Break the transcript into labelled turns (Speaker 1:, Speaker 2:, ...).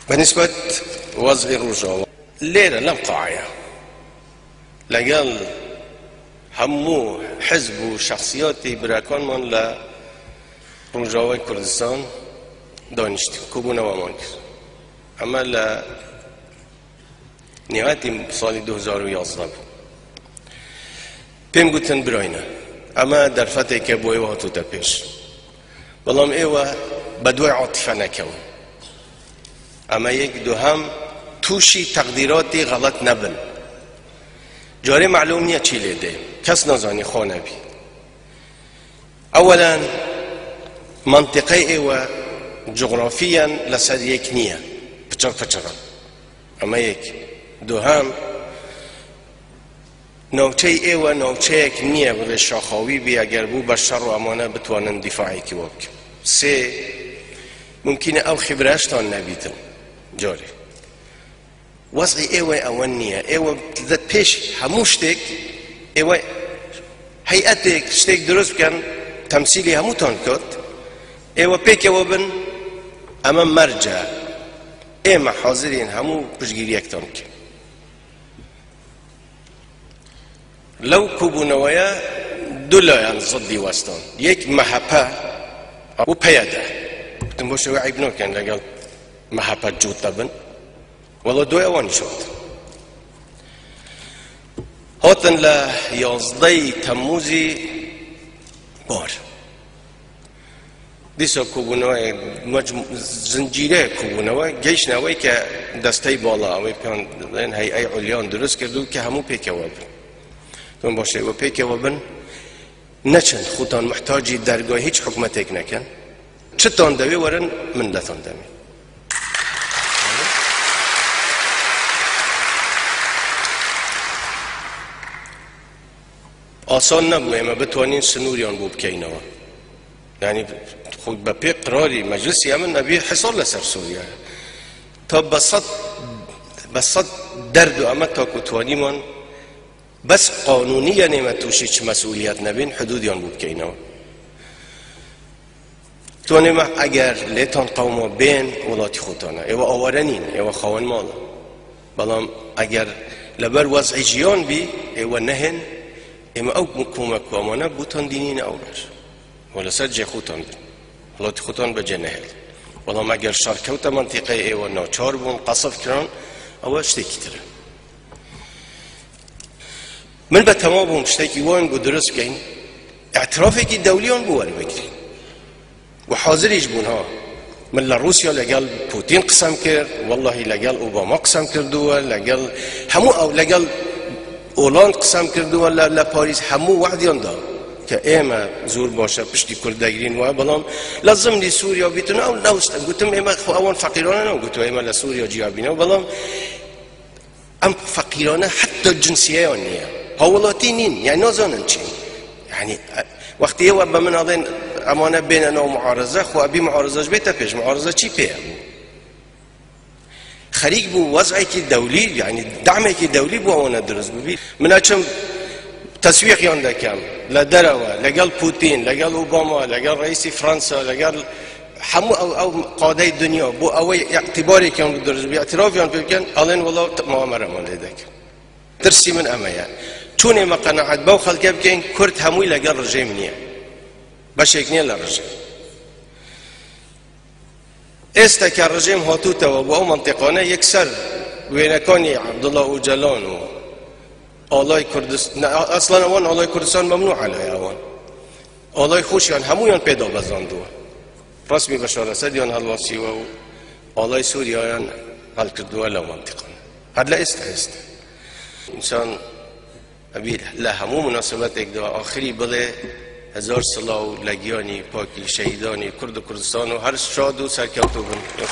Speaker 1: بالنسبة وضع روجاوا ليلة لم قاعية لقال همو حزب وشخصياتي براكان من ل روجاوای کردستان دانشتیم کوبونا و مانکر اما ل نهایتی سال 2011 بود پیم گوتن براینه اما در فتره که بوی و هاتو تا پیش بلام ایوه بدوی عاطفه نکون اما یک دو هم توشی تقدیراتی غلط نبن جاری معلوم نیه چی لیده کس نزانی خانه بی اولا منطقه ایوه جغرافیا لسد یک نیه پچران اما یک دو هم نوچه ایوه نوچه یک نیه بله شاخاوی بی اگر بو بشر و امانه بتوانن دفاعی که وابک سه ممکنه او خبرهشتان نبیدن جاری وضعی ایوه اول نیه ایوه پیش هموشتک ایوه هیئتک شتک درست بکن تمثیلی هموتان کد ایوه پیک ایوه بن اما مرجع ایما حاضرین همو پشگیری اکتان که لو کوبونویا دولایان ضدی وستان یک محبه و پیاده تم باشه و عیب نکن لگل محبه جود تبن والله دوی اوانی شد هاتن ل 11 تموزی بار دیسا کوبونوی زنجیره کوبونوی گیش نوی که دسته بالا اوی پیان هیئه علیان درست کردو که همو پیک وابن تون باشه و پیک وابن نچند خودتان محتاجی درگاه هیچ حکمت نکن چتان دوی ورن من دتان دوی آسان نبوده اما بتوانین سنوریان بو بکینوا یعنی خود با پی قراری مجلسی امن نبی حصار لسر سوریا تا بسط درد و اما تا کتوانی من بس قانونی یعنی ما توشی چه مسئولیت نبین حدودیان بو بکینوا توانی ما اگر لیتان قوما بین ولاتی خودتانه ایوا آورنین ایوا خوان مالا بلام اگر لبر وضع جیان بی ایوا نهن اما او کمک و امانه بوتان دینین اولش ولی سر جه خوتان بین ولاتی خوتان به جنهل ولی اگر شرکوت منطقه ایوه ناچار بون قصف کرن او اشتکی تره من به تمام بون اشتکی وان بو درست کن اعترافی که دولیان بوار بگیرین و حاضریش بون ها من لروسیا لگل پوتین قسم کرد والله لگل اوباما قسم کردو لگل همو او لگل اولند قسم کردو ولی پاریس همو وعدیان داد که ایما زور باشه پشتی کردگرین و بلام لازم لی سوریا بیتونه او نوستن گوتم ایما خو اوان فقیرانه نو گوتو ایما لسوریا جیابینه بلام ام فقیرانه حتی جنسیه آنیه هاولاتی نین یعنی نازانن چین یعنی وقتی ایوه با من آدین امانه بیننا و معارضه خو ابی معارضهش بیتا پیش معارضه چی پیه خریج بو وضعی که دولی یعنی دعمی که دولی بو آنه درست ببین من اچم تسویق یانده کم لدروه لگل پوتین لگل اوباما لگل رئیس فرانسا لگل همو او قاده دنیا بو اوی اعتباری که اون درست بی اعتراف یان بکن الان والله معامره من لیده کن ترسی من اما یعنی چون ما قناعت باو خلقه بکن کرد هموی لگل رژیم نیه بشک نیه لرژیم است که رژیم هاتوتا و با او منطقانه یک سر وینکانی عبدالله اوجلان و آلای کردستان اصلا اوان آلای کردستان ممنوع علیه اوان آلای خوشیان همویان پیدا بزاندو رسمی بشار اسد یان هلواسی و آلای سوریایان حل کردو الا منطقانه هر است انسان ابی لهمو مناسبت یک دو آخری بله هزار صلاح و لگیانی پاکی شهیدانی کرد و کردستان و هر شاد و سرکوتو بند